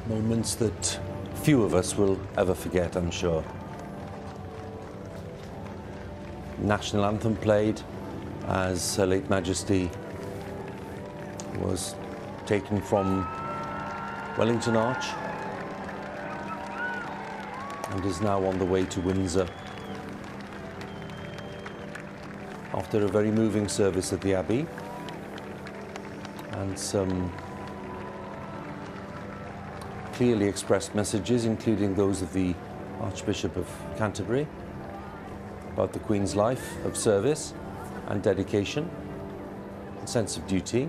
Moments that few of us will ever forget, I'm sure. National anthem played as Her late Majesty was taken from Wellington Arch and is now on the way to Windsor after a very moving service at the Abbey and some clearly expressed messages, including those of the Archbishop of Canterbury, about the Queen's life of service and dedication and sense of duty.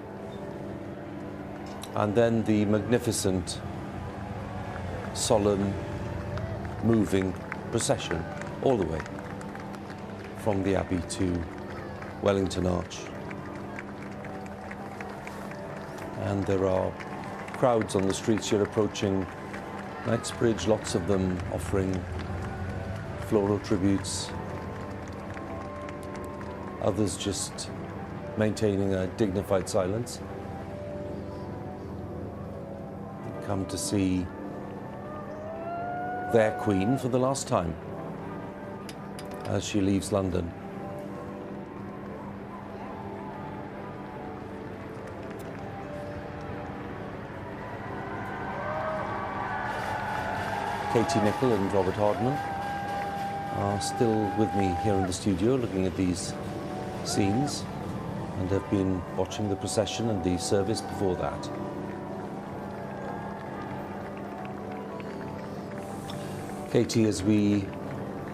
And then the magnificent, solemn, moving procession all the way from the Abbey to Wellington Arch. And there are crowds on the streets here approaching Knightsbridge, lots of them offering floral tributes, others just maintaining a dignified silence. Come to see their Queen for the last time as she leaves London. Katie Nicholl and Robert Hardman are still with me here in the studio looking at these scenes and have been watching the procession and the service before that. Katie, as we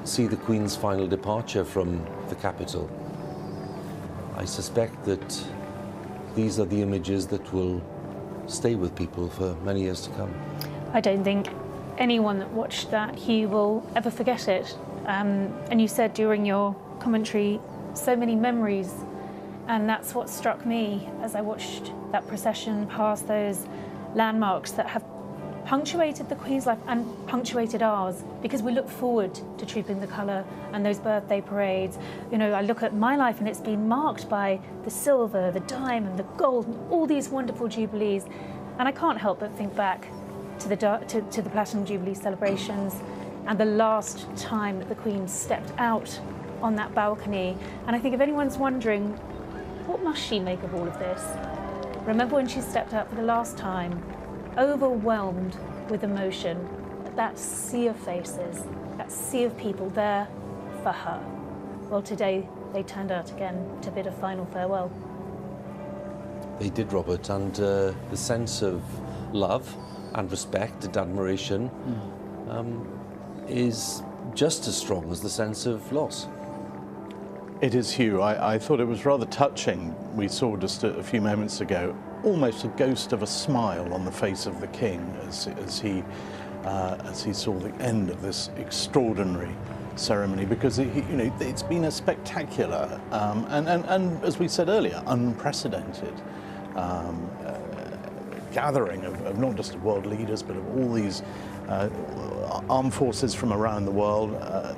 see the Queen's final departure from the capital, I suspect that these are the images that will stay with people for many years to come. I don't think anyone that watched that, Hugh, will ever forget it. And you said during your commentary, so many memories, and that's what struck me as I watched that procession past those landmarks that have punctuated the Queen's life and punctuated ours, because we look forward to Trooping the Colour and those birthday parades. You know, I look at my life and it's been marked by the silver, the diamond, the gold, and all these wonderful jubilees, and I can't help but think back to the Platinum Jubilee celebrations and the last time that the Queen stepped out on that balcony. And I think if anyone's wondering, what must she make of all of this? Remember when she stepped out for the last time, overwhelmed with emotion, at that sea of faces, that sea of people there for her. Well, today they turned out again to bid a final farewell. They did, Robert, and the sense of love and respect and admiration is just as strong as the sense of loss. It is, Hugh. I thought it was rather touching. We saw just a few moments ago almost a ghost of a smile on the face of the King as he saw the end of this extraordinary ceremony, because it's been a spectacular and as we said earlier, unprecedented gathering of not just world leaders but of all these armed forces from around the world.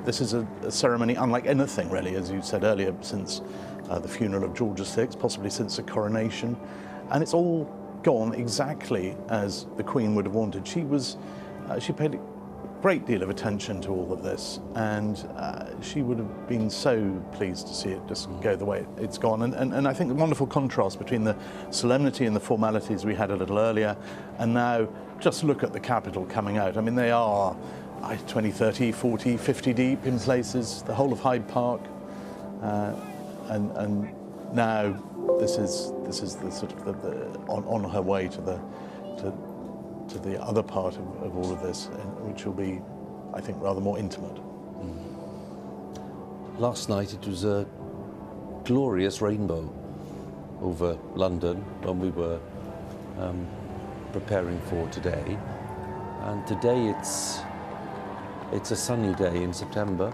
This is a ceremony unlike anything, really, as you said earlier, since the funeral of George VI, possibly since the coronation. And it's all gone exactly as the Queen would have wanted. She paid a great deal of attention to all of this, and she would have been so pleased to see it just go the way it's gone. And I think the wonderful contrast between the solemnity and the formalities we had a little earlier, and now just look at the capital coming out. I mean, they are 20, 30, 40, 50 deep in places, the whole of Hyde Park, and now this is the sort of on her way to the other part of all of this, which will be, I think, rather more intimate. Last night it was a glorious rainbow over London when we were preparing for today, and today it's a sunny day in September,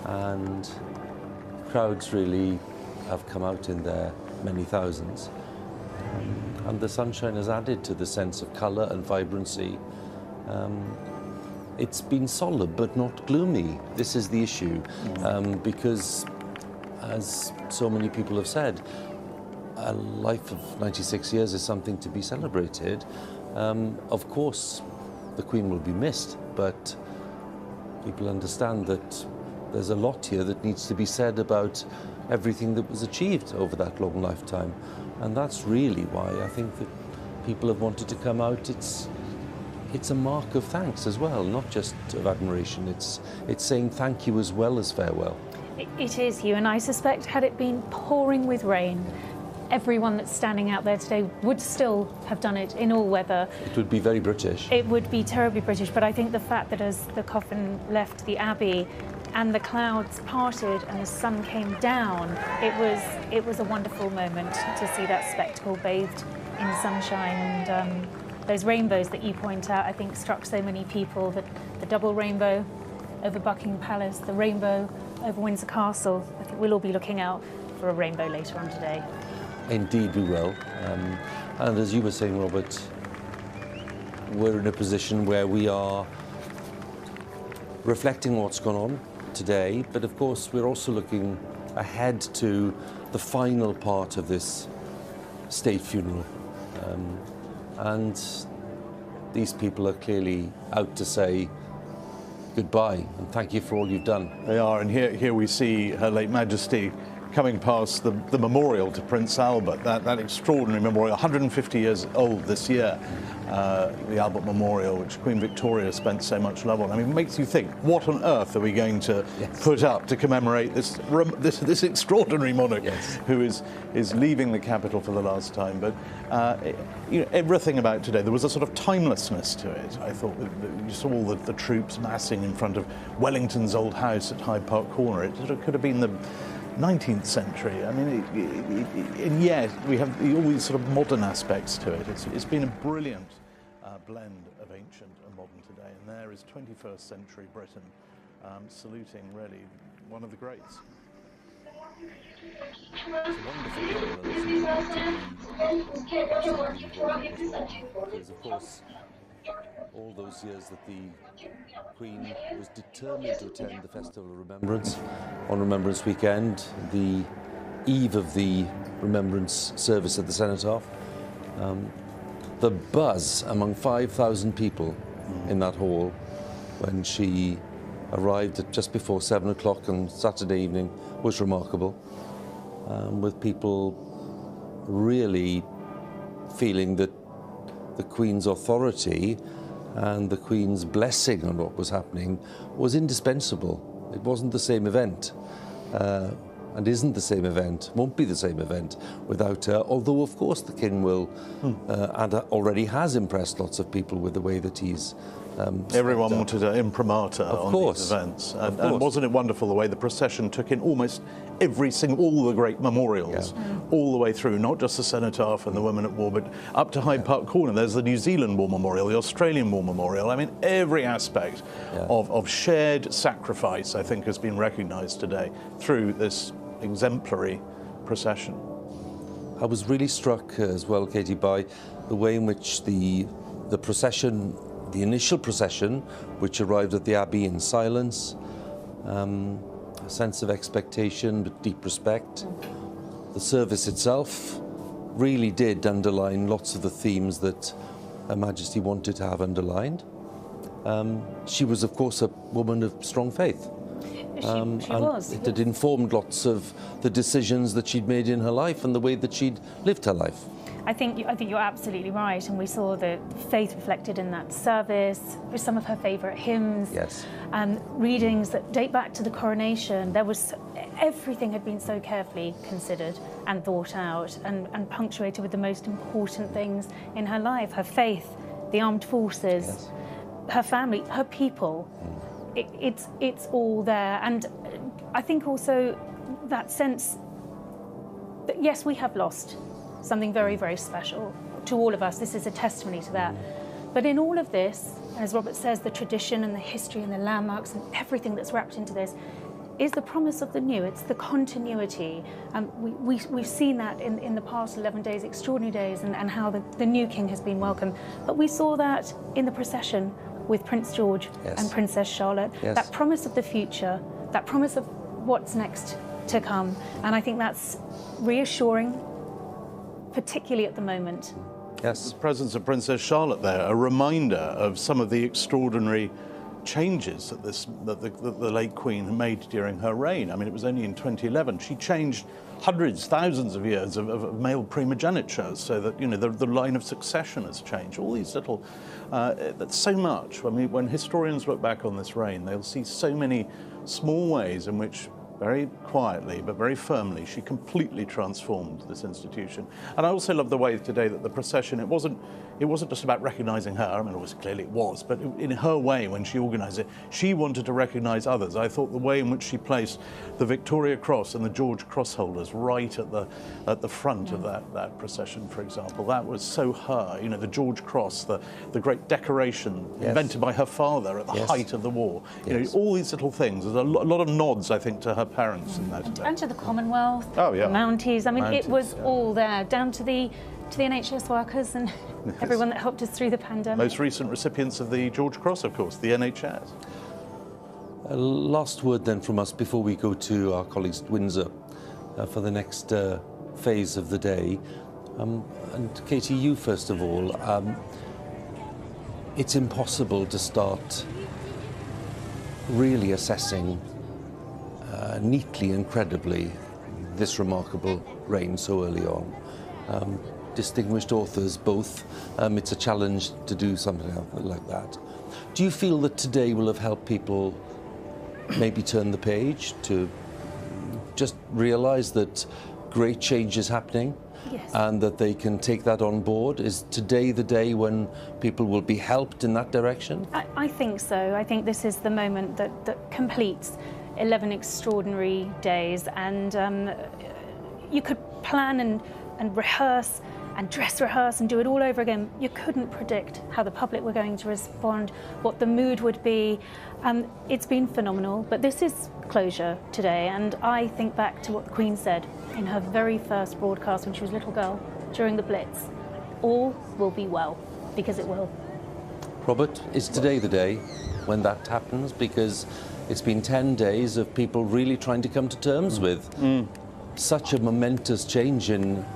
and crowds really have come out in their many thousands, and the sunshine has added to the sense of colour and vibrancy. It's been solemn but not gloomy. This is the issue, because, as so many people have said, a life of 96 years is something to be celebrated. Of course, the Queen will be missed, but people understand that there's a lot here that needs to be said about everything that was achieved over that long lifetime. And that's really why I think that people have wanted to come out. It's a mark of thanks as well, not just of admiration. It's saying thank you as well as farewell. It is, Hugh, and I suspect had it been pouring with rain, everyone that's standing out there today would still have done it in all weather. It would be very British. It would be terribly British, but I think the fact that as the coffin left the Abbey and the clouds parted and the sun came down, it was a wonderful moment to see that spectacle bathed in sunshine. And those rainbows that you point out, I think, struck so many people. The double rainbow over Buckingham Palace, the rainbow over Windsor Castle. I think we'll all be looking out for a rainbow later on today. Indeed we will. And as you were saying, Robert, we're in a position where we are reflecting what's gone on today, but of course we're also looking ahead to the final part of this state funeral. And these people are clearly out to say goodbye and thank you for all you've done. They are, and here we see Her late Majesty coming past the memorial to Prince Albert, that extraordinary memorial, 150 years old this year, the Albert Memorial, which Queen Victoria spent so much love on. I mean, it makes you think, what on earth are we going to put up to commemorate this extraordinary monarch who is leaving the capital for the last time? But you know, everything about today, there was a sort of timelessness to it. I thought you saw the troops massing in front of Wellington's old house at Hyde Park Corner. It sort of could have been the 19th century. I mean, and yet we have all these sort of modern aspects to it. It's been a brilliant blend of ancient and modern today. And there is 21st century Britain saluting really one of the greats. It's a wonderful because of course all those years that the Queen was determined to attend the Festival of Remembrance on Remembrance Weekend, the eve of the Remembrance service at the Cenotaph. The buzz among 5,000 people in that hall when she arrived at just before 7 o'clock on Saturday evening was remarkable, with people really feeling that the Queen's authority and the Queen's blessing on what was happening was indispensable. It wasn't the same event, and isn't the same event, won't be the same event without her, although of course the King will, and already has impressed lots of people with the way that he's everyone wanted an imprimatur on these events. And wasn't it wonderful the way the procession took in almost all the great memorials, all the way through, not just the Cenotaph and the Women at War, but up to Hyde Park Corner. There's the New Zealand War Memorial, the Australian War Memorial. I mean, every aspect of shared sacrifice, I think, has been recognised today through this exemplary procession. I was really struck as well, Katie, by the way in which the procession, the initial procession, which arrived at the Abbey in silence, a sense of expectation but deep respect. The service itself really did underline lots of the themes that Her Majesty wanted to have underlined. She was, of course, a woman of strong faith. She was. It had informed lots of the decisions that she'd made in her life and the way that she'd lived her life. I think you're absolutely right, and we saw the faith reflected in that service with some of her favourite hymns. Yes. Readings that date back to the coronation. Everything had been so carefully considered and thought out and punctuated with the most important things in her life: her faith, the armed forces, her family, her people. It's all there, and I think also that sense that yes, we have lost something very, very special to all of us. This is a testimony to that. But in all of this, as Robert says, the tradition and the history and the landmarks and everything that's wrapped into this is the promise of the new. It's the continuity. We've seen that in the past 11 days, extraordinary days, and how the new king has been welcomed. But we saw that in the procession with Prince George and Princess Charlotte. That promise of the future, that promise of what's next to come. And I think that's reassuring, particularly at the moment Yes. The presence of Princess Charlotte there, a reminder of some of the extraordinary changes that the late Queen made during her reign. I mean, it was only in 2011 she changed hundreds, thousands of years of male primogeniture, so that, you know, the line of succession has changed. All these little, that's so much. I mean, when historians look back on this reign, they'll see so many small ways in which, very quietly but very firmly, she completely transformed this institution. And I also love the way today that the procession, it wasn't just about recognising her. I mean, clearly it was, but in her way, when she organised it, she wanted to recognise others. I thought the way in which she placed the Victoria Cross and the George Cross holders right at the front of that procession, for example, that was so her. You know, the George Cross, the great decoration invented by her father at the height of the war. You know, all these little things. There's a lot of nods, I think, to her parents in that. And to the Commonwealth, the Mounties. I mean, Mounties, it was all there, down to the NHS workers and everyone that helped us through the pandemic. Most recent recipients of the George Cross, of course, the NHS. A last word then from us before we go to our colleagues at Windsor for the next phase of the day. And Katie, you first of all, it's impossible to start really assessing neatly and credibly this remarkable reign so early on. Distinguished authors both, it's a challenge to do something like that. Do you feel that today will have helped people maybe turn the page, to just realise that great change is happening? Yes. And that they can take that on board? Is today the day when people will be helped in that direction? I think so. I think this is the moment that completes 11 extraordinary days, and you could plan and rehearse and dress rehearse and do it all over again. You couldn't predict how the public were going to respond, what the mood would be. It's been phenomenal, but this is closure today, and I think back to what the Queen said in her very first broadcast when she was a little girl during the Blitz. All will be well, because it will. Robert, is today the day when that happens? Because it's been 10 days of people really trying to come to terms with such a momentous change in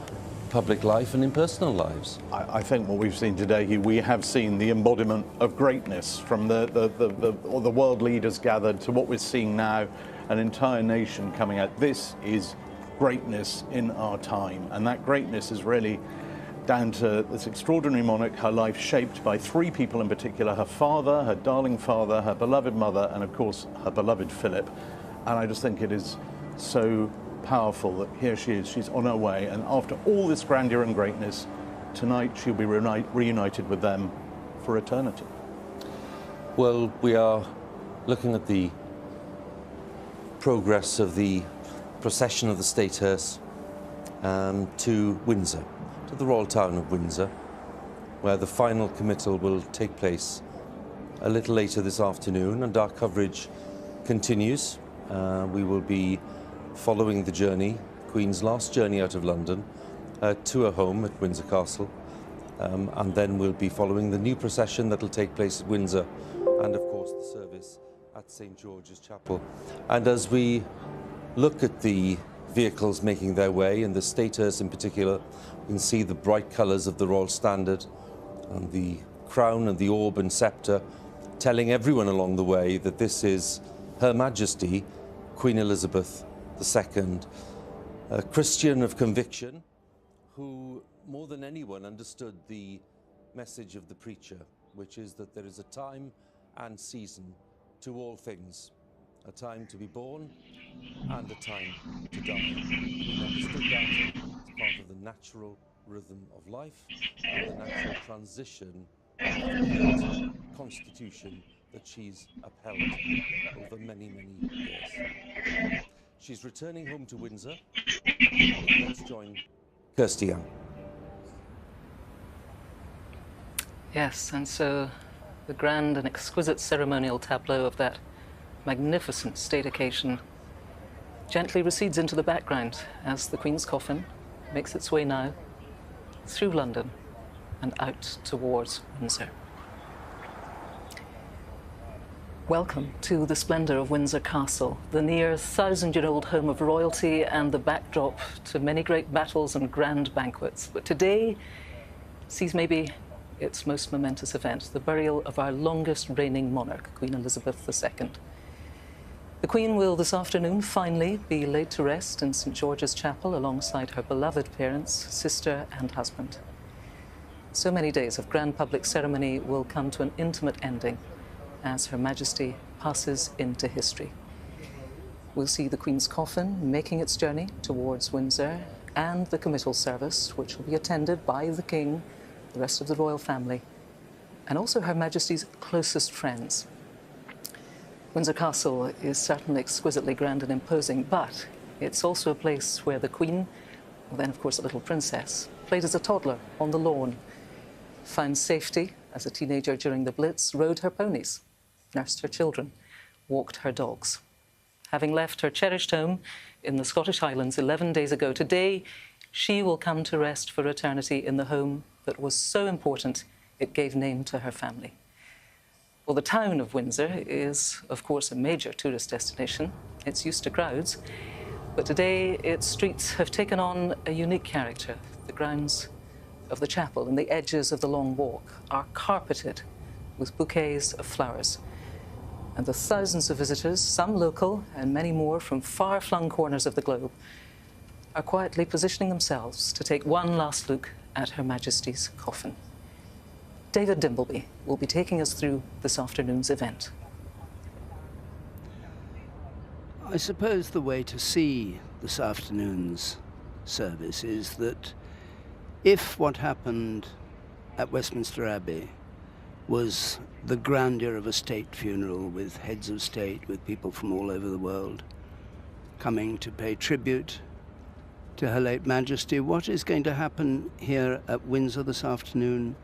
public life and in personal lives. I think what we've seen today, we have seen the embodiment of greatness from the world leaders gathered to what we're seeing now, an entire nation coming out. This is greatness in our time, and that greatness is really down to this extraordinary monarch, her life shaped by three people in particular: her father, her darling father, her beloved mother, and of course her beloved Philip. And I just think it is so powerful that here she is, she's on her way, and after all this grandeur and greatness, tonight she'll be reunited with them for eternity. Well, we are looking at the progress of the procession of the State Hearse to Windsor, to the royal town of Windsor, where the final committal will take place a little later this afternoon, and our coverage continues. We will be following the journey, Queen's last journey out of London, to her home at Windsor Castle, and then we'll be following the new procession that will take place at Windsor, and of course the service at St George's Chapel. And as we look at the vehicles making their way, and the State Hearse in particular, you can see the bright colours of the Royal Standard and the crown and the orb and sceptre, telling everyone along the way that this is Her Majesty, Queen Elizabeth II, a Christian of conviction who, more than anyone, understood the message of the preacher, which is that there is a time and season to all things, a time to be born and a time to die. We understood that as part of the natural rhythm of life and the natural transition of the constitution that she's upheld over many, many years. She's returning home to Windsor. Let's join Kirsty Young. Yes, and so the grand and exquisite ceremonial tableau of that magnificent state occasion gently recedes into the background as the Queen's coffin makes its way now through London and out towards Windsor. Welcome to the splendour of Windsor Castle, the near 1,000-year-old home of royalty and the backdrop to many great battles and grand banquets. But today, sees maybe its most momentous event, the burial of our longest reigning monarch, Queen Elizabeth II. The Queen will this afternoon finally be laid to rest in St George's Chapel alongside her beloved parents, sister and husband. So many days of grand public ceremony will come to an intimate ending as Her Majesty passes into history. We'll see the Queen's coffin making its journey towards Windsor and the committal service, which will be attended by the King, the rest of the royal family, and also Her Majesty's closest friends. Windsor Castle is certainly exquisitely grand and imposing, but it's also a place where the Queen, well then of course a little princess, played as a toddler on the lawn, found safety as a teenager during the Blitz, rode her ponies, nursed her children, walked her dogs. Having left her cherished home in the Scottish Highlands 11 days ago, today she will come to rest for eternity in the home that was so important it gave name to her family. Well, the town of Windsor is, of course, a major tourist destination. It's used to crowds, but today its streets have taken on a unique character. The grounds of the chapel and the edges of the Long Walk are carpeted with bouquets of flowers. And the thousands of visitors, some local and many more from far-flung corners of the globe, are quietly positioning themselves to take one last look at Her Majesty's coffin. David Dimbleby will be taking us through this afternoon's event. I suppose the way to see this afternoon's service is that if what happened at Westminster Abbey was the grandeur of a state funeral with heads of state, with people from all over the world coming to pay tribute to Her late Majesty, what is going to happen here at Windsor this afternoon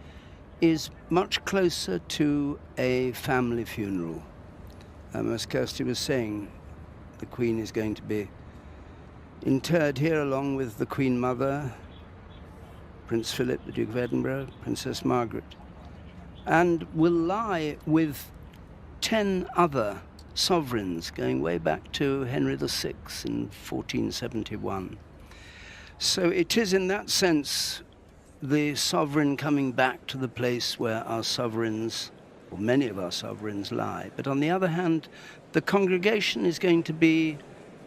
is much closer to a family funeral. As Kirsty was saying, the Queen is going to be interred here along with the Queen Mother, Prince Philip, the Duke of Edinburgh, Princess Margaret, and will lie with 10 other sovereigns going way back to Henry VI in 1471. So it is in that sense the sovereign coming back to the place where our sovereigns, or many of our sovereigns, lie. But on the other hand, the congregation is going to be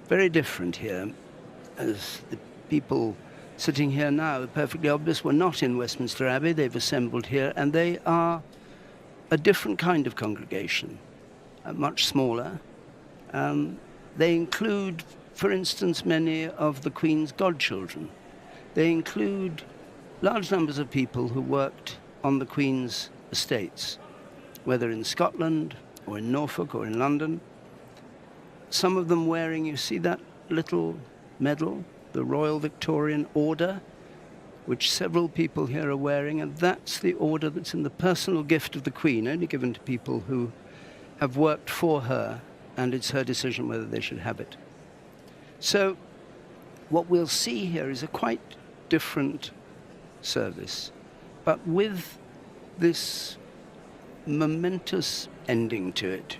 very different here, as the people sitting here now are perfectly obvious we're not in Westminster Abbey. They've assembled here, and they are a different kind of congregation, much smaller. They include, for instance, many of the Queen's godchildren. They include large numbers of people who worked on the Queen's estates, whether in Scotland or in Norfolk or in London. Some of them wearing, you see that little medal, the Royal Victorian Order, which several people here are wearing, and that's the order that's in the personal gift of the Queen, only given to people who have worked for her, and it's her decision whether they should have it. So what we'll see here is a quite different service, but with this momentous ending to it,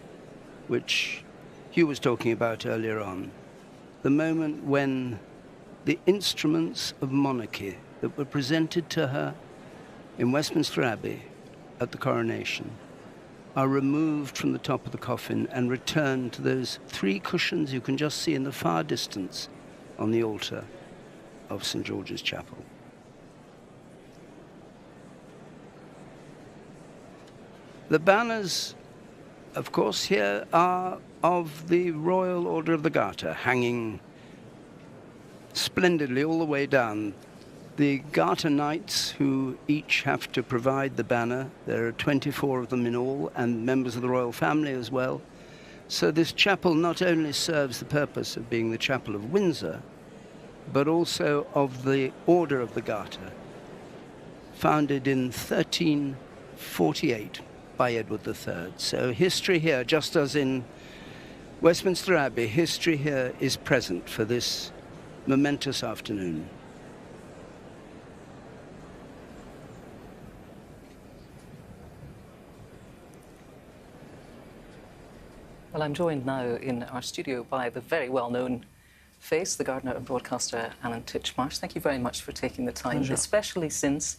which Hugh was talking about earlier on, the moment when the instruments of monarchy that were presented to her in Westminster Abbey at the coronation are removed from the top of the coffin and returned to those 3 cushions you can just see in the far distance on the altar of St George's Chapel. The banners, of course, here are of the Royal Order of the Garter, hanging splendidly all the way down. The Garter Knights, who each have to provide the banner, there are 24 of them in all, and members of the royal family as well. So this chapel not only serves the purpose of being the Chapel of Windsor, but also of the Order of the Garter, founded in 1348 by Edward III. So history here, just as in Westminster Abbey, history here is present for this momentous afternoon. Well, I'm joined now in our studio by the very well-known face, the gardener and broadcaster Alan Titchmarsh. Thank you very much for taking the time, Pleasure. especially since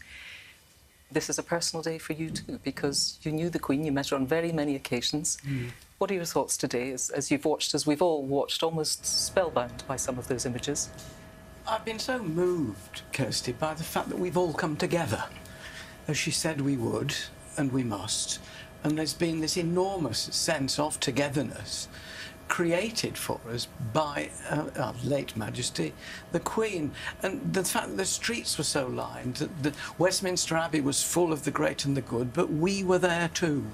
this is a personal day for you too, because you knew the Queen, you met her on very many occasions. What are your thoughts today as you've watched, as we've all watched, almost spellbound by some of those images? I've been so moved, Kirsty, by the fact that we've all come together, as she said we would, and we must. And there's been this enormous sense of togetherness created for us by our late Majesty, the Queen. And the fact that the streets were so lined, that the Westminster Abbey was full of the great and the good, but we were there too,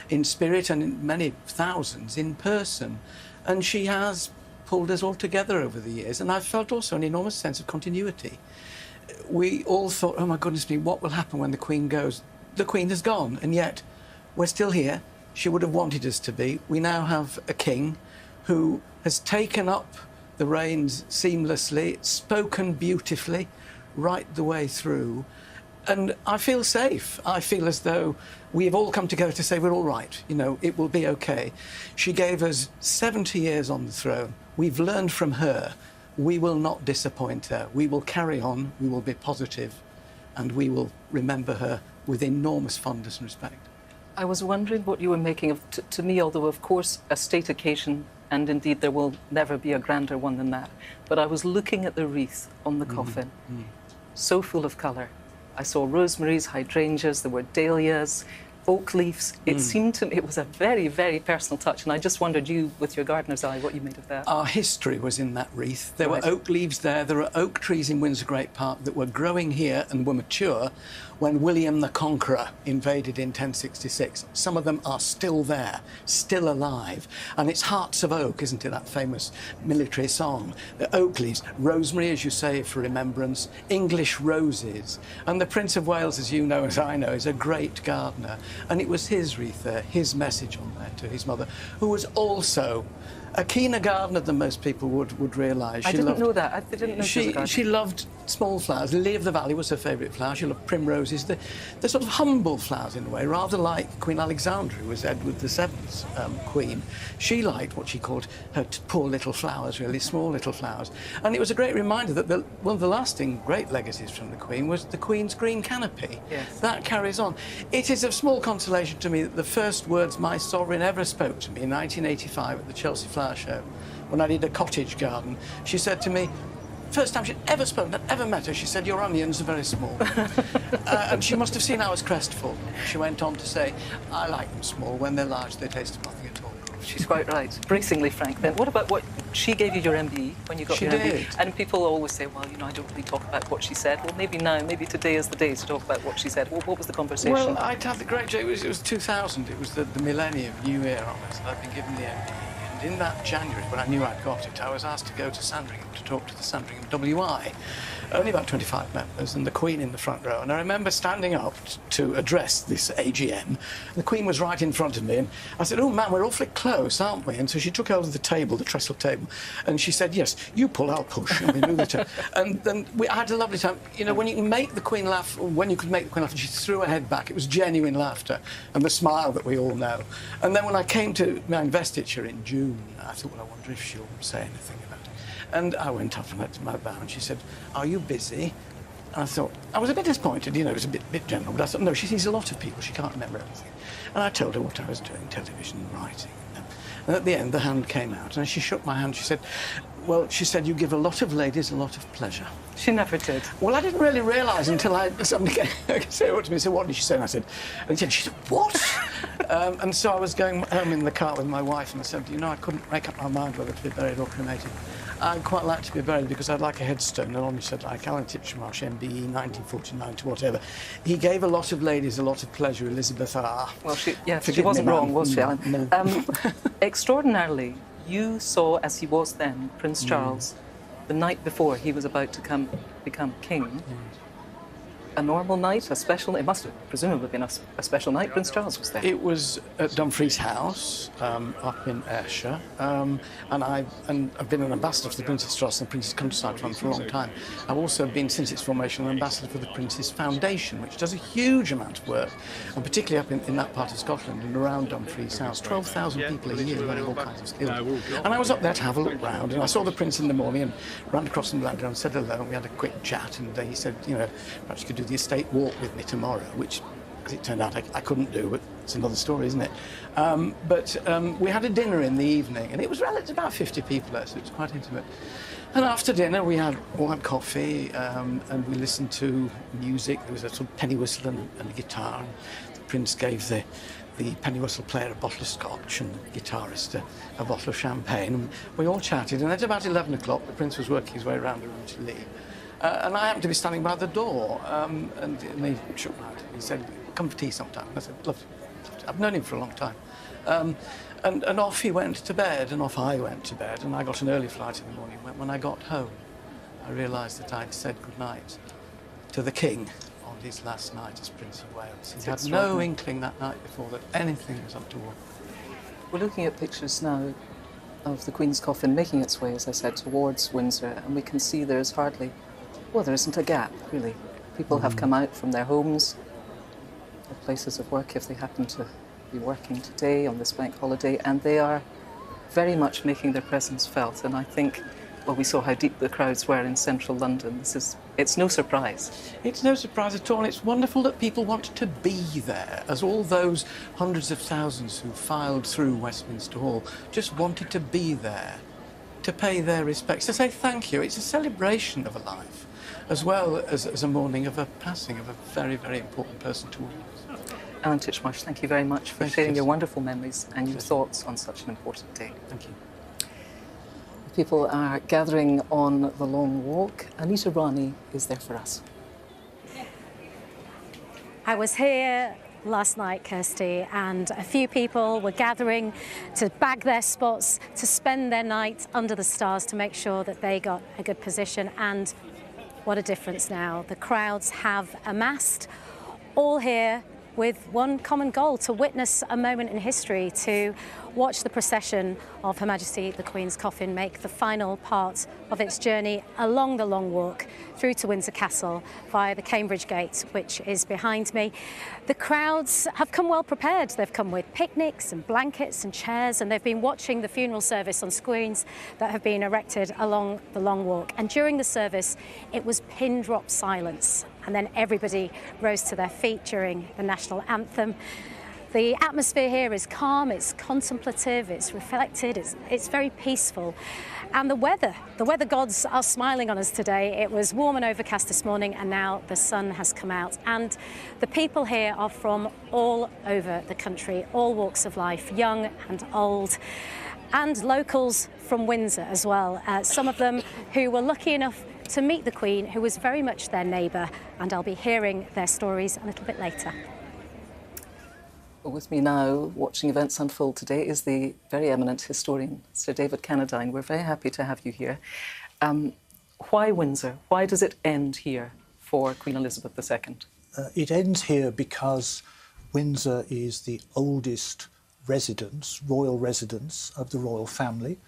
in spirit and in many thousands in person. And she has pulled us all together over the years, and I've felt also an enormous sense of continuity. We all thought, oh my goodness me, what will happen when the Queen goes? The Queen has gone, and yet we're still here. She would have wanted us to be. We now have a king who has taken up the reins seamlessly, spoken beautifully right the way through. And I feel safe. I feel as though we have all come together to say we're all right. You know, it will be okay. She gave us 70 years on the throne. We've learned from her. We will not disappoint her. We will carry on. We will be positive, and we will remember her with enormous fondness and respect. I was wondering what you were making of, to me, although of course a state occasion, and indeed there will never be a grander one than that, but I was looking at the wreath on the coffin, so full of colour. I saw rosemaries, hydrangeas, there were dahlias, oak leaves. It seemed to me it was a very, very personal touch, and I just wondered, you, with your gardener's eye, what you made of that. Our history was in that wreath. There were oak leaves there. There are oak trees in Windsor Great Park that were growing here and were mature when William the Conqueror invaded in 1066. Some of them are still there, still alive. And it's Hearts of Oak, isn't it, that famous military song? The oak leaves, rosemary, as you say, for remembrance, English roses. And the Prince of Wales, as you know, as I know, is a great gardener. And it was his wreath there, his message on there to his mother, who was also a keener gardener than most people would realise. I didn't know that. I didn't know she was a gardener. She loved small flowers. Lily of the Valley was her favourite flower. She loved primroses. The sort of humble flowers in a way, rather like Queen Alexandra, who was Edward VII's queen. She liked what she called her poor little flowers, really small little flowers. And it was a great reminder that one of the lasting great legacies from the Queen was the Queen's green canopy. Yes. That carries on. It is of small consolation to me that the first words my sovereign ever spoke to me in 1985 at the Chelsea Flower Show, when I did a cottage garden, she said to me, first time she'd ever spoken, I'd ever met her, she said, your onions are very small. And she must have seen I was crestful. She went on to say, I like them small. When they're large, they taste of nothing at all. She's quite right. Bracingly frank then. What about what she gave you your MBE when you got your MBE? She did. And people always say, well, you know, I don't really talk about what she said. Well, maybe now, maybe today is the day to talk about what she said. Well, what was the conversation? Well, I'd had the great joy. It was 2000. It was the millennium, New Year honours, and I'd been given the MBE. And in that January, when I knew I'd got it, I was asked to go to Sandringham to talk to the Sandringham WI. Only about 25 members, and the Queen in the front row. And I remember standing up to address this AGM. The Queen was right in front of me, and I said, oh, man, we're awfully close, aren't we? And so she took hold of the table, the trestle table, and she said, yes, you pull, I'll push. And we moved the table. And then I had a lovely time. You know, when you can make the Queen laugh, when you could make the Queen laugh, and she threw her head back, it was genuine laughter, and the smile that we all know. And then when I came to my investiture in June, I thought, well, I wonder if she'll say anything about it. And I went up and I did my bow, and she said, are you busy? And I thought, I was a bit disappointed, you know, it was a bit general, but I thought, no, she sees a lot of people, she can't remember everything. And I told her what I was doing, television and writing. And at the end, the hand came out, and she shook my hand, she said, well, she said, you give a lot of ladies a lot of pleasure. She never did. Well, I didn't really realise until somebody came up to me and said, what did she say? And I said, she said, what? And so I was going home in the car with my wife, and I said, you know, I couldn't make up my mind whether to be buried or cremated. I'd quite like to be buried because I'd like a headstone. And on it said, like Alan Titchmarsh, MBE, 1949 to whatever. He gave a lot of ladies a lot of pleasure, Elizabeth R. Well, she wasn't wrong, was she, Alan? No. Extraordinarily, you saw, as he was then, Prince Charles, the night before he was about to become king. A normal night, a special night? It must have presumably been a special night. Prince Charles was there. It was at Dumfries House, up in Ayrshire, and I've been an ambassador for the Princess Trust and the Princess Countryside Fund for a long time. I've also been, since its formation, an ambassador for the Princess Foundation, which does a huge amount of work, and particularly up in that part of Scotland and around Dumfries House. 12,000 people a year learning all kinds of skills. And I was up there to have a look round, and I saw the Prince in the morning and ran across and landed and said hello, and we had a quick chat, and he said, you know, perhaps you could do do the estate walk with me tomorrow, which, as it turned out, I couldn't do, but it's another story, isn't it? But we had a dinner in the evening, and it was about 50 people there, so it was quite intimate. And after dinner, we had coffee, and we listened to music. There was a sort of penny whistle and a guitar. And the Prince gave the penny whistle player a bottle of scotch and the guitarist a bottle of champagne. And we all chatted, and at about 11 o'clock, the Prince was working his way around the room to leave. And I happened to be standing by the door, and he shook my hand. He said, "Come for tea sometime." And I said, "Lovely. I've known him for a long time." And off he went to bed, and off I went to bed, and I got an early flight in the morning. When I got home, I realised that I'd said goodnight to the King on his last night as Prince of Wales. He had no inkling that night before that anything was untoward. We're looking at pictures now of the Queen's coffin making its way, as I said, towards Windsor, and we can see there's hardly, well, there isn't a gap, really. People have come out from their homes, their places of work, if they happen to be working today on this bank holiday, and they are very much making their presence felt. And I think, well, we saw how deep the crowds were in central London. It's no surprise. It's no surprise at all. It's wonderful that people want to be there, as all those hundreds of thousands who filed through Westminster Hall just wanted to be there, to pay their respects, to say thank you. It's a celebration of a life, as well as a mourning of a passing of a very, very important person to all of us. Alan Titchmarsh, thank you very much for sharing your wonderful memories and your thoughts on such an important day. Thank you. People are gathering on the long walk. Anita Rani is there for us. I was here last night, Kirsty, and a few people were gathering to bag their spots, to spend their night under the stars to make sure that they got a good position. And what a difference now. The crowds have amassed, all here with one common goal: to witness a moment in history, to watch the procession of Her Majesty the Queen's coffin make the final part of its journey along the Long Walk through to Windsor Castle via the Cambridge Gate, which is behind me. The crowds have come well prepared. They've come with picnics and blankets and chairs, and they've been watching the funeral service on screens that have been erected along the Long Walk. And during the service, it was pin drop silence. And then everybody rose to their feet during the national anthem. The atmosphere here is calm, it's contemplative, it's reflected, it's very peaceful. And the weather gods are smiling on us today. It was warm and overcast this morning, and now the sun has come out. And the people here are from all over the country, all walks of life, young and old, and locals from Windsor as well. Some of them who were lucky enough to meet the Queen, who was very much their neighbour, and I'll be hearing their stories a little bit later. With me now, watching events unfold today, is the very eminent historian, Sir David Cannadine. We're very happy to have you here. Why Windsor? Why does it end here for Queen Elizabeth II? It ends here because Windsor is the oldest royal residence of the royal family,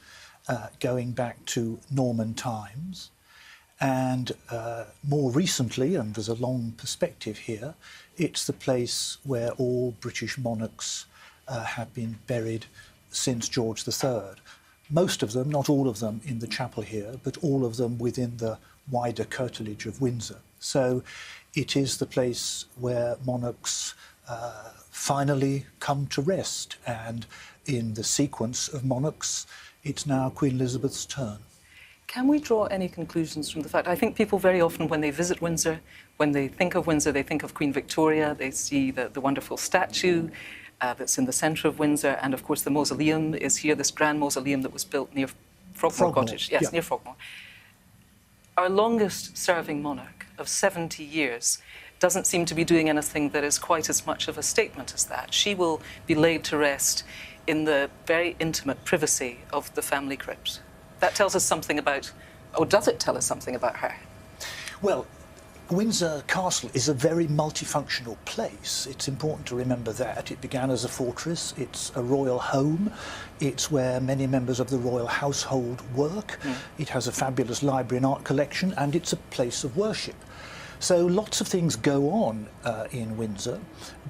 going back to Norman times. And more recently, and there's a long perspective here, it's the place where all British monarchs have been buried since George III. Most of them, not all of them, in the chapel here, but all of them within the wider curtilage of Windsor. So it is the place where monarchs finally come to rest. And in the sequence of monarchs, it's now Queen Elizabeth's turn. Can we draw any conclusions from the fact? I think people very often, when they visit Windsor, when they think of Windsor, they think of Queen Victoria. They see the wonderful statue that's in the centre of Windsor, and of course the mausoleum is here, this grand mausoleum that was built near Frogmore Cottage. Yes, yeah. Near Frogmore. Our longest serving monarch of 70 years doesn't seem to be doing anything that is quite as much of a statement as that. She will be laid to rest in the very intimate privacy of the family crypt. That tells us something about, or does it tell us something about her? Well, Windsor Castle is a very multifunctional place. It's important to remember that. It began as a fortress, it's a royal home, it's where many members of the royal household work, It has a fabulous library and art collection, and it's a place of worship. So lots of things go on in Windsor,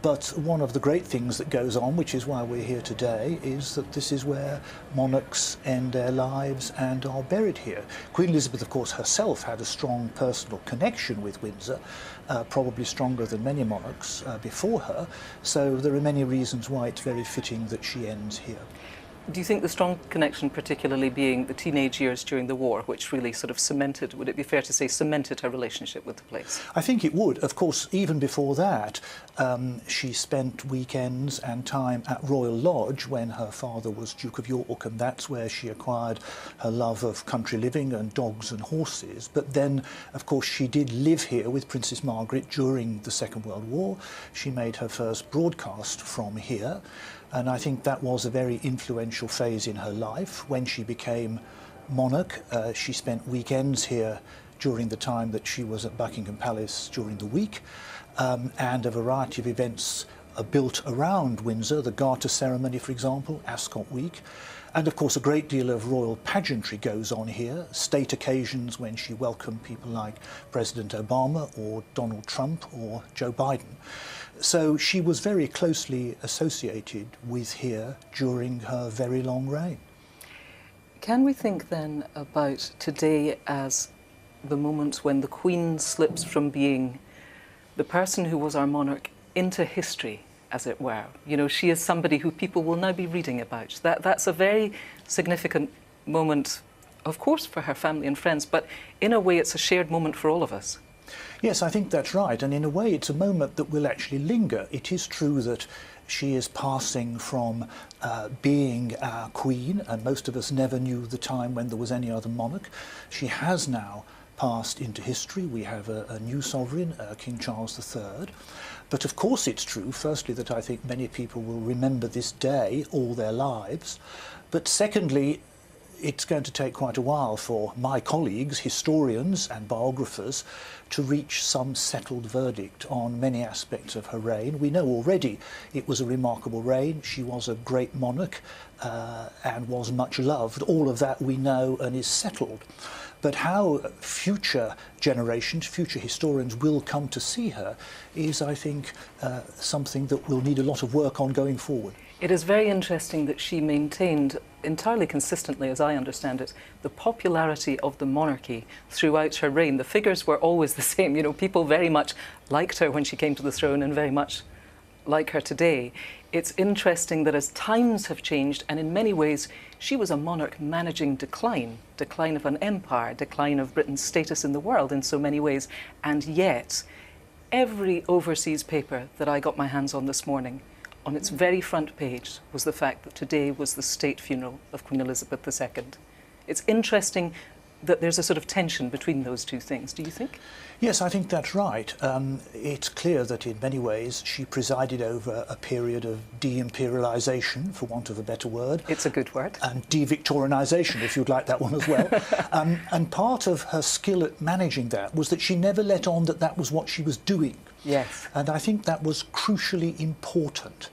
but one of the great things that goes on, which is why we're here today, is that this is where monarchs end their lives and are buried here. Queen Elizabeth, of course, herself had a strong personal connection with Windsor, probably stronger than many monarchs before her, so there are many reasons why it's very fitting that she ends here. Do you think the strong connection particularly being the teenage years during the war, which really sort of cemented, would it be fair to say, cemented her relationship with the place? I think it would. Of course, even before that, she spent weekends and time at Royal Lodge when her father was Duke of York, and that's where she acquired her love of country living and dogs and horses. But then, of course, she did live here with Princess Margaret during the Second World War. She made her first broadcast from here. And I think that was a very influential phase in her life. When she became monarch, she spent weekends here during the time that she was at Buckingham Palace during the week, and a variety of events are built around Windsor, the Garter ceremony, for example, Ascot Week. And of course, a great deal of royal pageantry goes on here, state occasions when she welcomed people like President Obama or Donald Trump or Joe Biden. So she was very closely associated with here during her very long reign. Can we think then about today as the moment when the Queen slips from being the person who was our monarch into history, as it were? You know, she is somebody who people will now be reading about. That's a very significant moment, of course, for her family and friends, but in a way it's a shared moment for all of us. Yes, I think that's right, and in a way it's a moment that will actually linger. It is true that she is passing from being our queen, and most of us never knew the time when there was any other monarch. She has now passed into history. We have a new sovereign, King Charles III. But of course it's true, firstly, that I think many people will remember this day all their lives. But secondly, it's going to take quite a while for my colleagues, historians and biographers, to reach some settled verdict on many aspects of her reign. We know already it was a remarkable reign. She was a great monarch and was much loved. All of that we know and is settled. But how future generations, future historians will come to see her is, I think, something that will need a lot of work on going forward. It is very interesting that she maintained entirely consistently, as I understand it, the popularity of the monarchy throughout her reign. The figures were always the same. You know, people very much liked her when she came to the throne and very much like her today. It's interesting that as times have changed, and in many ways, she was a monarch managing decline of an empire, decline of Britain's status in the world in so many ways. And yet, every overseas paper that I got my hands on this morning, on its very front page was the fact that today was the state funeral of Queen Elizabeth II. It's interesting that there's a sort of tension between those two things, do you think? Yes, I think that's right. It's clear that in many ways she presided over a period of de-imperialisation, for want of a better word. It's a good word. And de-Victorianisation, if you'd like that one as well. And part of her skill at managing that was that she never let on that that was what she was doing. Yes. And I think that was crucially important.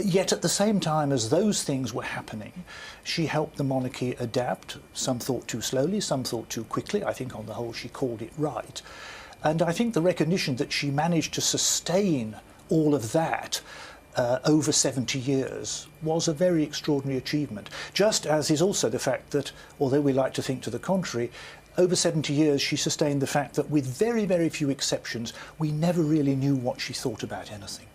Yet at the same time as those things were happening, she helped the monarchy adapt. Some thought too slowly, some thought too quickly. I think on the whole she called it right. And I think the recognition that she managed to sustain all of that over 70 years was a very extraordinary achievement. Just as is also the fact that, although we like to think to the contrary, over 70 years she sustained the fact that with very, very few exceptions, we never really knew what she thought about anything.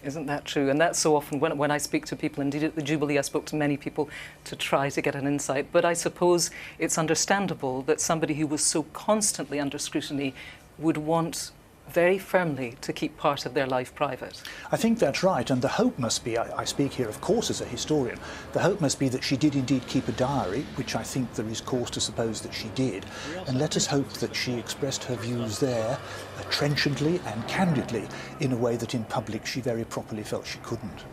Isn't that true? And that's so often when I speak to people, indeed at the Jubilee I spoke to many people to try to get an insight, but I suppose it's understandable that somebody who was so constantly under scrutiny would want very firmly to keep part of their life private. I think that's right, and the hope must be, I speak here of course as a historian, the hope must be that she did indeed keep a diary, which I think there is cause to suppose that she did, and let us hope that she expressed her views there trenchantly and candidly in a way that in public she very properly felt she couldn't.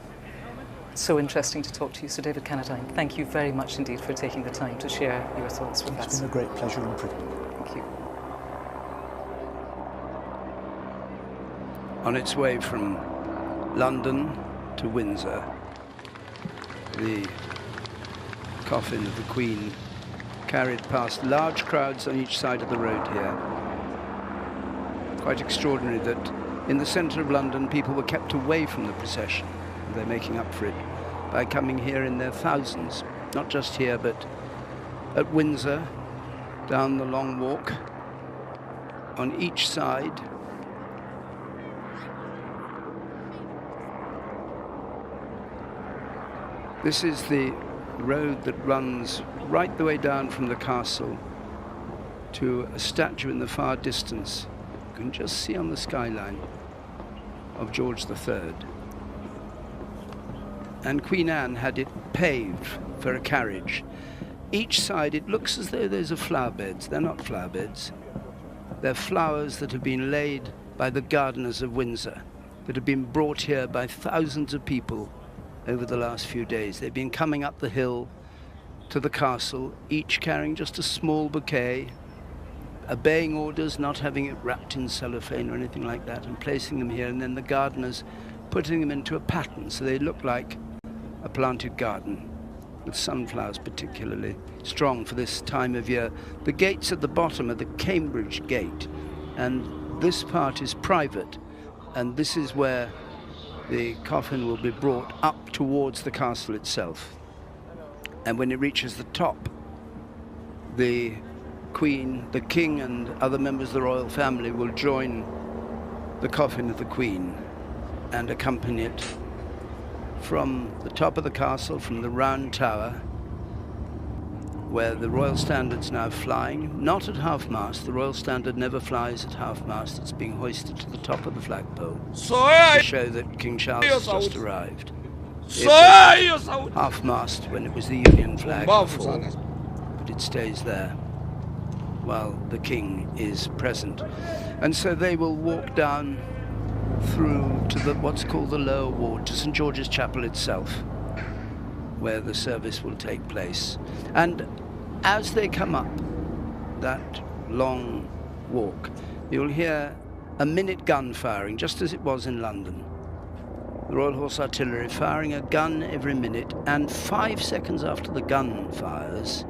So interesting to talk to you, Sir David Cannadine. Thank you very much indeed for taking the time to share your thoughts with us. It's been a great pleasure and privilege. Thank you. On its way from London to Windsor, the coffin of the Queen carried past large crowds on each side of the road here. quite extraordinary that in the centre of London people were kept away from the procession. They're making up for it by coming here in their thousands, not just here but at Windsor, down the Long Walk, on each side. This is the road that runs right the way down from the castle to a statue in the far distance. You can just see on the skyline of George III. And Queen Anne had it paved for a carriage. Each side, it looks as though those are flower beds. They're not flower beds. They're flowers that have been laid by the gardeners of Windsor, that have been brought here by thousands of people over the last few days. They've been coming up the hill to the castle, each carrying just a small bouquet, obeying orders, not having it wrapped in cellophane or anything like that, and placing them here, and then the gardeners putting them into a pattern so they look like a planted garden, with sunflowers particularly strong for this time of year. The gates at the bottom are the Cambridge Gate, and this part is private, and this is where the coffin will be brought up towards the castle itself. And when it reaches the top, the Queen, the King and other members of the royal family will join the coffin of the Queen and accompany it from the top of the castle, from the round tower, where the Royal Standard's now flying, not at half-mast. The Royal Standard never flies at half-mast. It's being hoisted to the top of the flagpole to show that King Charles has just arrived. It was half-mast when it was the Union flag before, but it stays there while the King is present. And so they will walk down through to what's called the lower ward, to St George's Chapel itself, where the service will take place. And as they come up that long walk, you'll hear a minute gun firing, just as it was in London. The Royal Horse Artillery firing a gun every minute, and 5 seconds after the gun fires,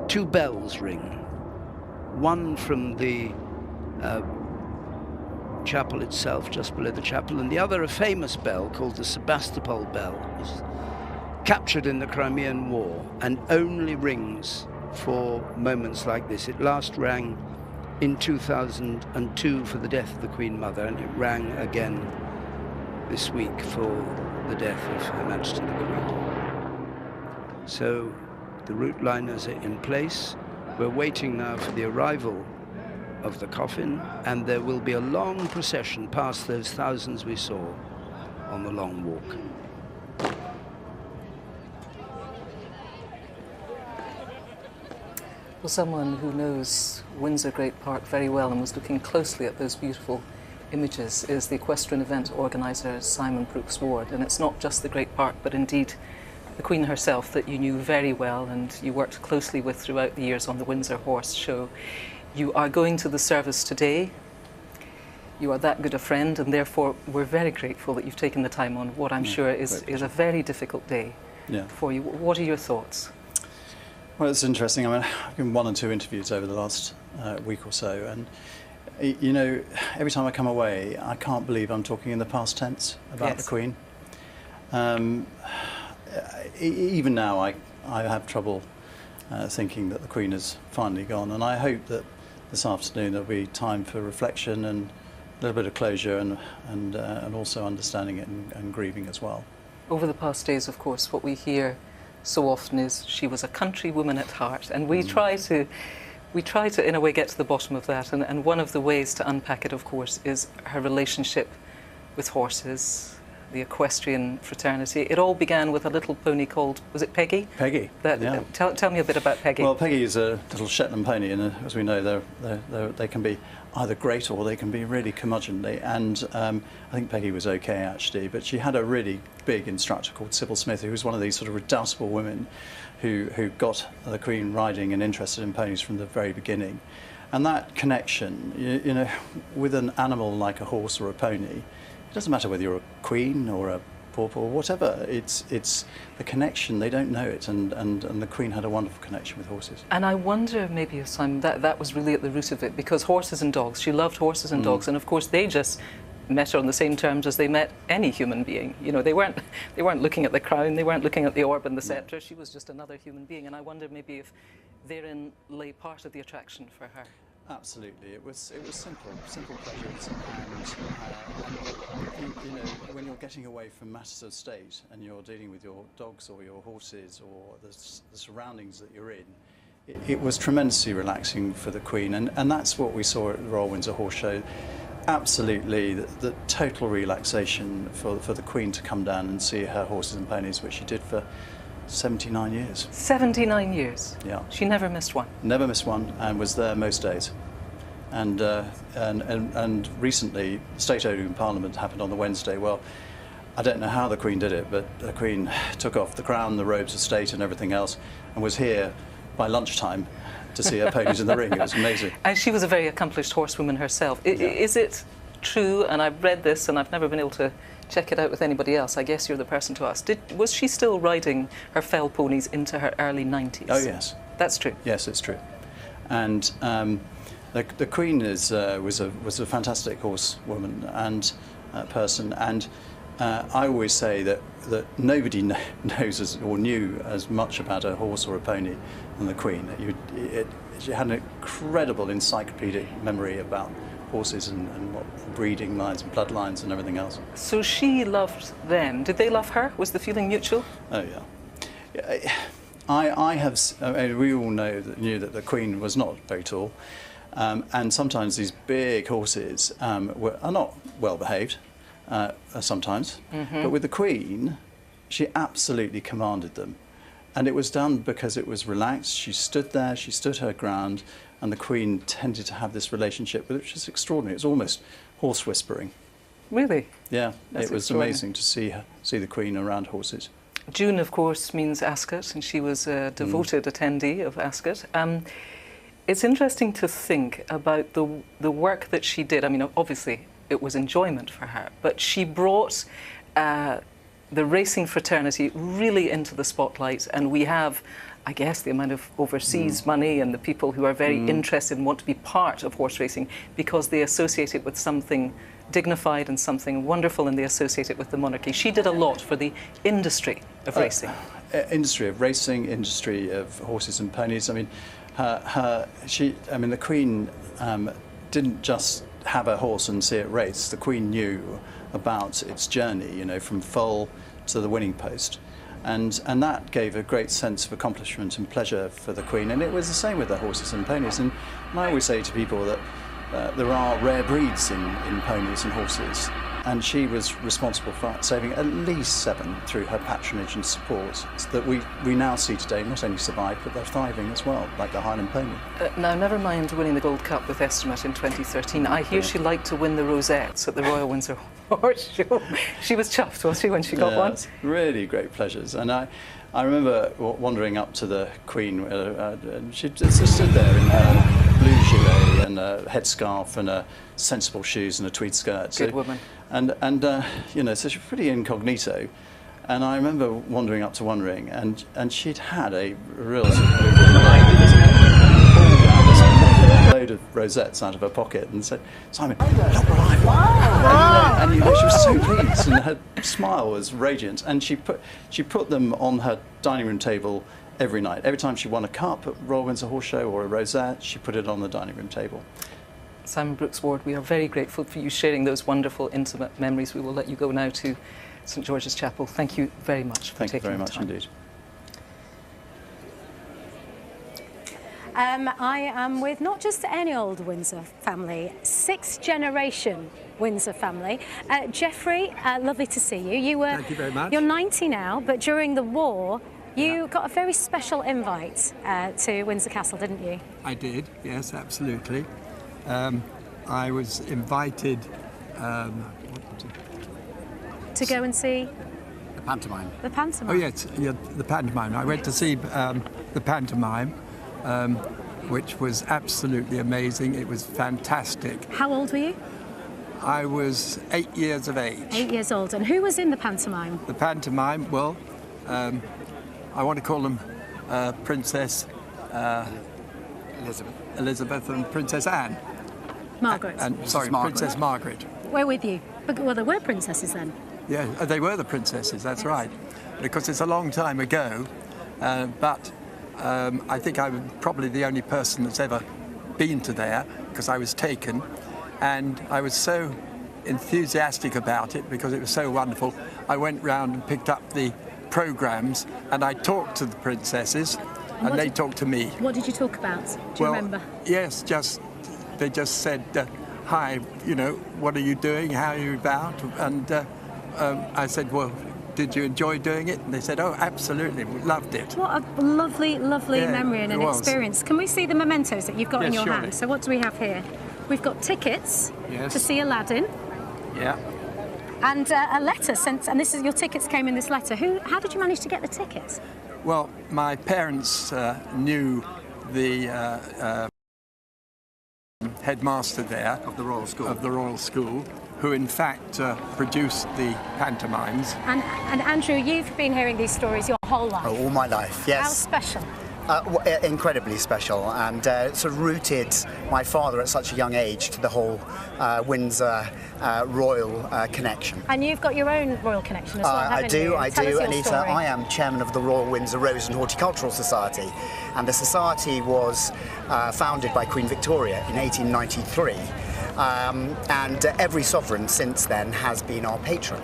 2 bells ring. One from the chapel itself, just below the chapel, and the other a famous bell called the Sebastopol bell, is captured in the Crimean War and only rings for moments like this. It last rang in 2002 for the death of the Queen Mother, and it rang again this week for the death of Her Majesty the Queen. So the route liners are in place. We're waiting now for the arrival of the coffin, and there will be a long procession past those thousands we saw on the Long Walk. Well, someone who knows Windsor Great Park very well and was looking closely at those beautiful images is the equestrian event organiser Simon Brooks Ward. And it's not just the Great Park, but indeed the Queen herself that you knew very well and you worked closely with throughout the years on the Windsor Horse Show. You are going to the service today. You are that good a friend, and therefore we're very grateful that you've taken the time on what I'm sure is a very difficult day for you. What are your thoughts? Well, it's interesting. I mean, I've given 1 or 2 interviews over the last week or so, and you know, every time I come away, I can't believe I'm talking in the past tense about the Queen. Even now, I have trouble thinking that the Queen has finally gone, and I hope that this afternoon there'll be time for reflection and a little bit of closure and also understanding it and grieving as well. Over the past days, of course, what we hear so often is she was a country woman at heart, and we try to in a way get to the bottom of that, and one of the ways to unpack it, of course, is her relationship with horses, the equestrian fraternity. It all began with a little pony called, was it Peggy? Peggy, yeah. Tell me a bit about Peggy. Well, Peggy is a little Shetland pony, and as we know, they can be either great or they can be really curmudgeonly, and I think Peggy was okay actually, but she had a really big instructor called Sybil Smith, who was one of these sort of redoubtable women who got the Queen riding and interested in ponies from the very beginning. And that connection, you know, with an animal like a horse or a pony, it doesn't matter whether you're a queen or a pauper or whatever. It's the connection. They don't know it, and the Queen had a wonderful connection with horses. And I wonder maybe, Simon, that was really at the root of it, because horses and dogs, she loved horses and dogs, and of course they just met her on the same terms as they met any human being. You know, they weren't looking at the crown, they weren't looking at the orb and the sceptre. She was just another human being, and I wonder maybe if therein lay part of the attraction for her. Absolutely, it was simple pleasures, and you know, when you're getting away from matters of state and you're dealing with your dogs or your horses or the surroundings that you're in, it was tremendously relaxing for the Queen, and that's what we saw at the Royal Windsor Horse Show. Absolutely, the total relaxation for the Queen to come down and see her horses and ponies, which she did for 79 years. 79 years? Yeah. She never missed one? Never missed one, and was there most days. And recently, State Opening in Parliament happened on the Wednesday. Well, I don't know how the Queen did it, but the Queen took off the crown, the robes of state and everything else, and was here by lunchtime to see her ponies in the ring. It was amazing. And she was a very accomplished horsewoman herself. Yeah. Is it true, and I've read this and I've never been able to check it out with anybody else, I guess you're the person to ask, was she still riding her fell ponies into her early 90s? Oh yes. That's true? Yes, it's true. And the Queen was a fantastic horsewoman and person, and I always say that nobody knows or knew as much about a horse or a pony than the Queen. She had an incredible encyclopedic memory about horses and what breeding lines and bloodlines and everything else. So she loved them. Did they love her? Was the feeling mutual? Oh yeah. We all knew that the Queen was not very tall, and sometimes these big horses are not well behaved. Sometimes, but with the Queen, she absolutely commanded them, and it was done because it was relaxed. She stood there, she stood her ground, and the Queen tended to have this relationship with it, which is extraordinary. It's almost horse whispering. Really? Yeah, That's it was amazing to see the Queen around horses. June, of course, means Ascot, and she was a devoted attendee of Ascot. It's interesting to think about the work that she did. I mean, obviously, it was enjoyment for her, but she brought the racing fraternity really into the spotlight, and we have, I guess, the amount of overseas money and the people who are very interested and want to be part of horse racing because they associate it with something dignified and something wonderful, and they associate it with the monarchy. She did a lot for the industry of racing. Industry of racing, industry of horses and ponies. I mean, the Queen didn't just have a horse and see it race. The Queen knew about its journey, you know, from foal to the winning post, and that gave a great sense of accomplishment and pleasure for the Queen. And it was the same with the horses and ponies. And I always say to people that there are rare breeds in ponies and horses, and she was responsible for saving at least 7 through her patronage and support, that we now see today not only survive, but they're thriving as well, like the Highland pony. Now, never mind winning the Gold Cup with Estimate in 2013. I hear she liked to win the rosettes at the Royal Windsor Horse Show. She was chuffed, was she, when she got one? Really great pleasures. And I remember wandering up to the Queen, and she just stood there in her blue gilet and a headscarf and sensible shoes and a tweed skirt. Good woman. And you know, so she's pretty incognito. And I remember wandering up to one ring, and she'd had a real sort of load of rosettes out of her pocket and said, "Simon, look what I've got." And you know, she was so pleased, and her smile was radiant. And she put them on her dining room table every night. Every time she won a cup at Royal Windsor Horse Show or a rosette, she put it on the dining room table. Simon Brooks-Ward, we are very grateful for you sharing those wonderful, intimate memories. We will let you go now to St George's Chapel. Thank you very much for taking the time. Thank you very much indeed. I am with not just any old Windsor family, 6th generation Windsor family. Geoffrey, lovely to see you. Thank you very much. You're 90 now, but during the war, you got a very special invite to Windsor Castle, didn't you? I did, yes, absolutely. I was invited to go and see the pantomime. The pantomime. Oh yes, yeah, the pantomime. I went to see the pantomime, which was absolutely amazing. It was fantastic. How old were you? I was 8 years of age. 8 years old. And who was in the pantomime? The pantomime, well, I want to call them Princess Elizabeth and Princess Anne. Margaret. Princess Margaret. We're with you. Well, there were princesses then. Yeah, they were the princesses, that's right. Because it's a long time ago, but I think I'm probably the only person that's ever been to there, because I was taken, and I was so enthusiastic about it because it was so wonderful. I went round and picked up the programmes, and I talked to the princesses, and they talked to me. What did you talk about? Do you remember? Yes, they just said, hi, you know, what are you doing? How are you about? And I said, well, did you enjoy doing it? And they said, oh, absolutely, we loved it. What a lovely, lovely memory and an experience. Can we see the mementos that you've got in your hand? So what do we have here? We've got tickets to see Aladdin. Yeah. And a letter sent, and this is your tickets came in this letter. How did you manage to get the tickets? Well, my parents knew the headmaster there of the Royal School, who in fact produced the pantomimes. And Andrew, you've been hearing these stories your whole life. Oh, all my life, yes. How special? Incredibly special, and sort of rooted my father at such a young age to the whole Windsor royal connection. And you've got your own royal connection as well, haven't you? I do, Anita. I am chairman of the Royal Windsor Rose and Horticultural Society, and the society was founded by Queen Victoria in 1893, and every sovereign since then has been our patron.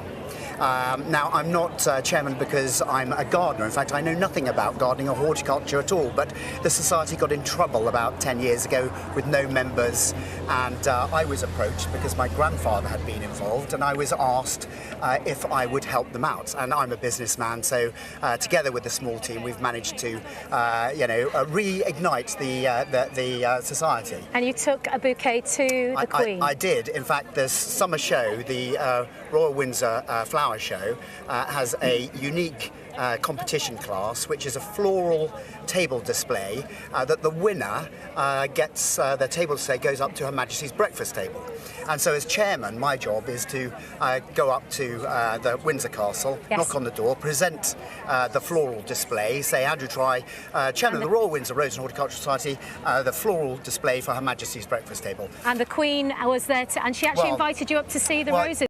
Now, I'm not chairman because I'm a gardener. In fact, I know nothing about gardening or horticulture at all, but the society got in trouble about 10 years ago with no members, and I was approached because my grandfather had been involved, and I was asked if I would help them out. And I'm a businessman, so together with the small team, we've managed to, reignite the society. And you took a bouquet to the Queen? I did. In fact, the summer show, the Royal Windsor Flower Show, has a unique competition class, which is a floral table display that the winner gets. The table display goes up to Her Majesty's breakfast table, and so as chairman, my job is to go up to the Windsor Castle, knock on the door, present the floral display, say Andrew Try, chairman of the Royal Windsor Rose and Horticultural Society, the floral display for Her Majesty's breakfast table. And the Queen was there, and she actually invited you up to see the roses.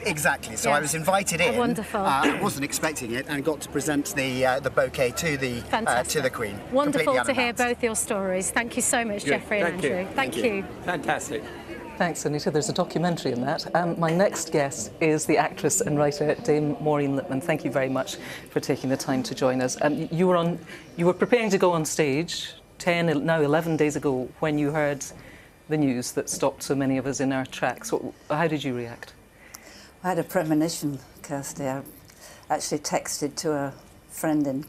Exactly. So I was invited in. Wonderful. I wasn't expecting it, and got to present the bouquet to the Queen. Wonderful to hear both your stories. Thank you so much, Geoffrey and Andrew. Thank you. Fantastic. Thanks, Anita. There's a documentary in that. My next guest is the actress and writer Dame Maureen Lipman. Thank you very much for taking the time to join us. You were preparing to go on stage 11 days ago when you heard the news that stopped so many of us in our tracks. How did you react? I had a premonition, Kirsty. I actually texted to a friend in